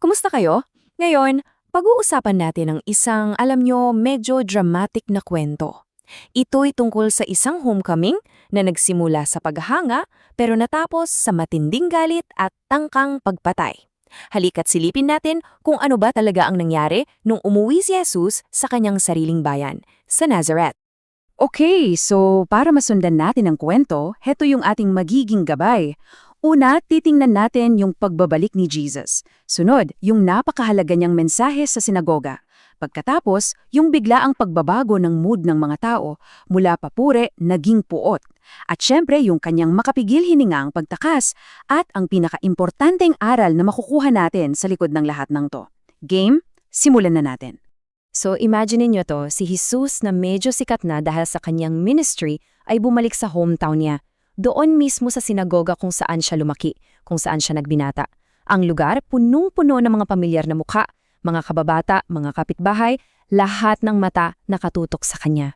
Kumusta kayo? Ngayon, pag-uusapan natin ang isang, alam nyo, medyo dramatic na kwento. Ito'y tungkol sa isang homecoming na nagsimula sa paghanga pero natapos sa matinding galit at tangkang pagpatay. Halika't silipin natin kung ano ba talaga ang nangyari nung umuwi si Jesus sa kanyang sariling bayan, sa Nazareth. Okay, so para masundan natin ang kwento, heto yung ating magiging gabay. Una, titingnan natin yung pagbabalik ni Jesus. Sunod, yung napakahalaga niyang mensahe sa sinagoga. Pagkatapos, yung biglaang pagbabago ng mood ng mga tao, mula papuri, naging puot. At syempre, yung kanyang makapigil hiningang pagtakas at ang pinakaimportanteng aral na makukuha natin sa likod ng lahat ng to. Game, simulan na natin. So imagine niyo to, si Jesus na medyo sikat na dahil sa kanyang ministry ay bumalik sa hometown niya. Doon mismo sa sinagoga kung saan siya lumaki, kung saan siya nagbinata. Ang lugar punong-puno ng mga pamilyar na mukha, mga kababata, mga kapitbahay, lahat ng mata nakatutok sa kanya.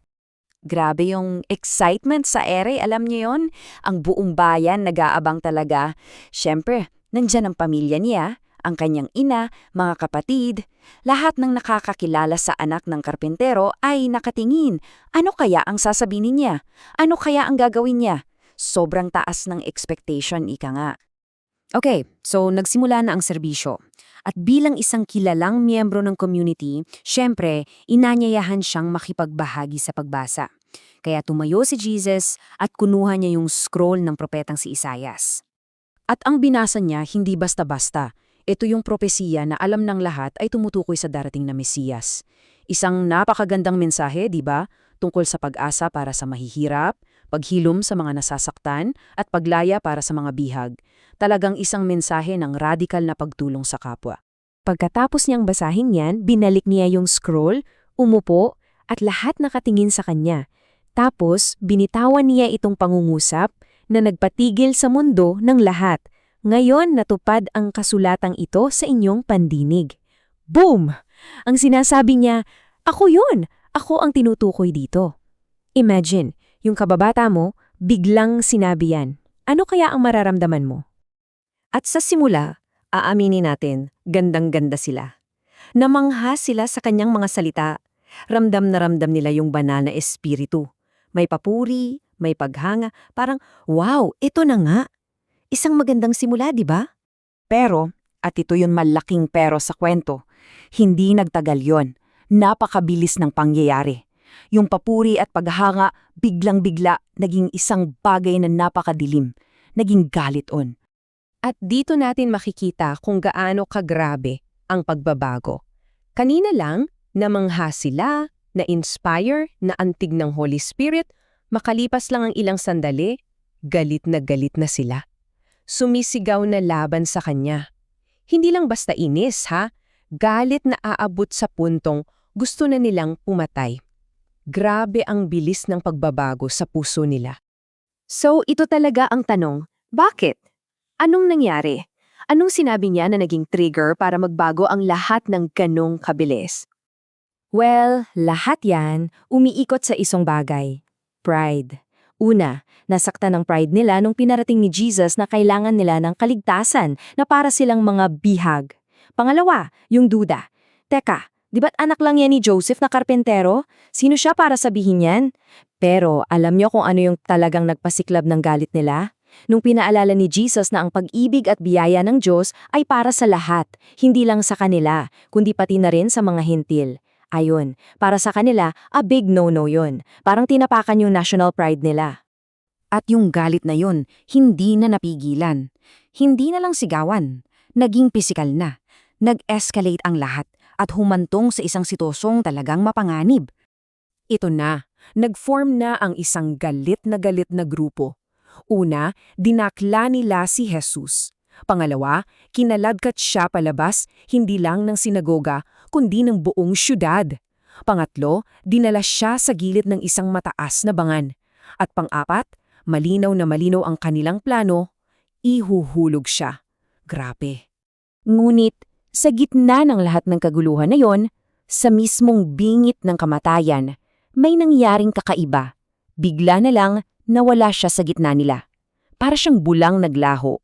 Grabe yung excitement sa ere, alam niyo yon? Ang buong bayan nag-aabang talaga. Siyempre, nandyan ang pamilya niya, ang kanyang ina, mga kapatid. Lahat ng nakakakilala sa anak ng karpentero ay nakatingin. Ano kaya ang sasabihin niya? Ano kaya ang gagawin niya? Sobrang taas ng expectation, ika nga. Okay, so nagsimula na ang serbisyo. At bilang isang kilalang miyembro ng community, syempre, inanyayahan siyang makipagbahagi sa pagbasa. Kaya tumayo si Jesus at kunuha niya yung scroll ng propetang si Isaias. At ang binasa niya hindi basta-basta. Ito yung propesiya na alam ng lahat ay tumutukoy sa darating na Mesiyas. Isang napakagandang mensahe, di ba? Tungkol sa pag-asa para sa mahihirap, paghilom sa mga nasasaktan, at paglaya para sa mga bihag. Talagang isang mensahe ng radikal na pagtulong sa kapwa. Pagkatapos niyang basahin yan, binalik niya yung scroll, umupo, at lahat nakatingin sa kanya. Tapos, binitawan niya itong pangungusap na nagpatigil sa mundo ng lahat. Ngayon natupad ang kasulatang ito sa inyong pandinig. Boom! Ang sinasabi niya, ako yun! Ako ang tinutukoy dito. Imagine, yung kababata mo, biglang sinabi yan. Ano kaya ang mararamdaman mo? At sa simula, aaminin natin, gandang-ganda sila. Namangha sila sa kanyang mga salita. Ramdam na ramdam nila yung banal na espiritu. May papuri, may paghanga, parang, wow, ito na nga. Isang magandang simula, di ba? Pero, at ito yung malaking pero sa kwento, hindi nagtagal yon. Napakabilis ng pangyayari. Yung papuri at paghanga, biglang-bigla, naging isang bagay na napakadilim. Naging galit on. At dito natin makikita kung gaano kagrabe ang pagbabago. Kanina lang, namangha sila, na-inspire, naantig ng Holy Spirit, makalipas lang ang ilang sandali, galit na sila. Sumisigaw na laban sa kanya. Hindi lang basta inis, ha? Galit na aabot sa puntong gusto na nilang pumatay. Grabe ang bilis ng pagbabago sa puso nila. So, ito talaga ang tanong, bakit? Anong nangyari? Anong sinabi niya na naging trigger para magbago ang lahat ng ganong kabilis? Well, lahat yan umiikot sa isang bagay. Pride. Una, nasaktan ang pride nila nung pinarating ni Jesus na kailangan nila ng kaligtasan na para silang mga bihag. Pangalawa, yung duda. Teka, di ba't anak lang yan ni Joseph na karpentero? Sino siya para sabihin yan? Pero alam niyo kung ano yung talagang nagpasiklab ng galit nila? Nung pinaalala ni Jesus na ang pag-ibig at biyaya ng Diyos ay para sa lahat, hindi lang sa kanila, kundi pati na rin sa mga hintil. Ayun, para sa kanila, a big no-no yun. Parang tinapakan yung national pride nila. At yung galit na yun, hindi na napigilan. Hindi na lang sigawan. Naging pisikal na. Nag-escalate ang lahat at humantong sa isang sitwasyong talagang mapanganib. Ito na, nag-form na ang isang galit na grupo. Una, dinakla nila si Jesus. Pangalawa, kinaladkat siya palabas hindi lang ng sinagoga, kundi ng buong syudad. Pangatlo, dinala siya sa gilid ng isang mataas na bangan. At pang-apat, malinaw na malinaw ang kanilang plano, ihuhulog siya. Grabe. Ngunit, sa gitna ng lahat ng kaguluhan na yon, sa mismong bingit ng kamatayan, may nangyaring kakaiba. Bigla na lang nawala siya sa gitna nila. Para siyang bulang naglaho.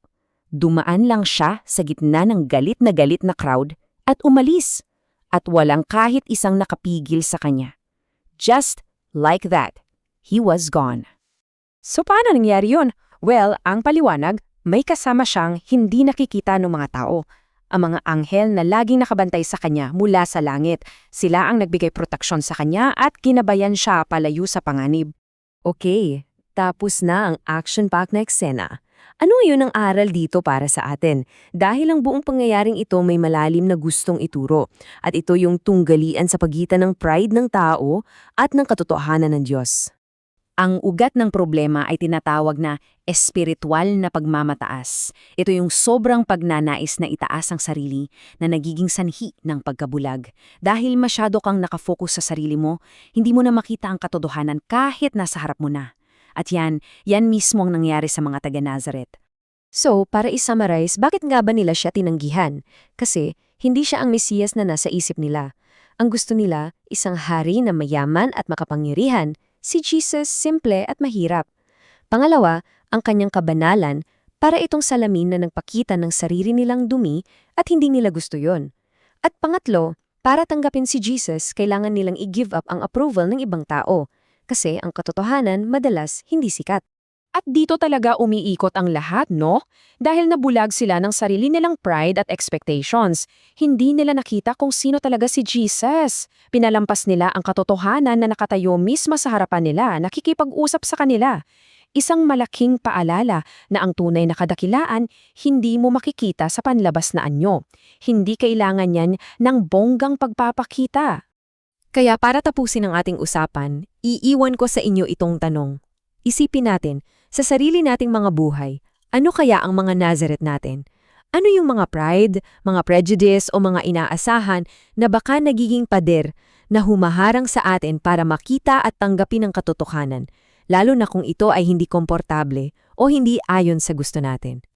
Dumaan lang siya sa gitna ng galit na crowd at umalis. At walang kahit isang nakapigil sa kanya. Just like that, he was gone. So paano nangyari yun? Well, ang paliwanag, may kasama siyang hindi nakikita ng mga tao. Ang mga anghel na laging nakabantay sa kanya mula sa langit. Sila ang nagbigay proteksyon sa kanya at ginabayan siya palayo sa panganib. Okay, tapos na ang action-packed na eksena. Ano yun ang aral dito para sa atin? Dahil ang buong pangyayaring ito may malalim na gustong ituro. At ito yung tunggalian sa pagitan ng pride ng tao at ng katotohanan ng Diyos. Ang ugat ng problema ay tinatawag na espiritual na pagmamataas. Ito yung sobrang pagnanais na itaas ang sarili na nagiging sanhi ng pagkabulag. Dahil masyado kang nakafocus sa sarili mo, hindi mo na makita ang katotohanan kahit nasa harap mo na. At yan mismo ang nangyari sa mga taga-Nazareth. So, para i-summarize, bakit nga ba nila siya tinanggihan? Kasi hindi siya ang Mesiyas na nasa isip nila. Ang gusto nila, isang hari na mayaman at makapangyarihan. Si Jesus simple at mahirap. Pangalawa, ang kanyang kabanalan para itong salamin na nagpakita ng sarili nilang dumi at hindi nila gusto yon. At pangatlo, para tanggapin si Jesus, kailangan nilang i-give up ang approval ng ibang tao. Kasi ang katotohanan madalas hindi sikat. At dito talaga umiikot ang lahat, no? Dahil nabulag sila ng sarili nilang pride at expectations. Hindi nila nakita kung sino talaga si Jesus. Pinalampas nila ang katotohanan na nakatayo mismo sa harapan nila, nakikipag-usap sa kanila. Isang malaking paalala na ang tunay na kadakilaan hindi mo makikita sa panlabas na anyo. Hindi kailangan yan ng bonggang pagpapakita. Kaya para tapusin ang ating usapan, iiwan ko sa inyo itong tanong. Isipin natin, sa sarili nating mga buhay, ano kaya ang mga Nazareth natin? Ano yung mga pride, mga prejudice o mga inaasahan na baka nagiging pader na humaharang sa atin para makita at tanggapin ang katotohanan, lalo na kung ito ay hindi komportable o hindi ayon sa gusto natin?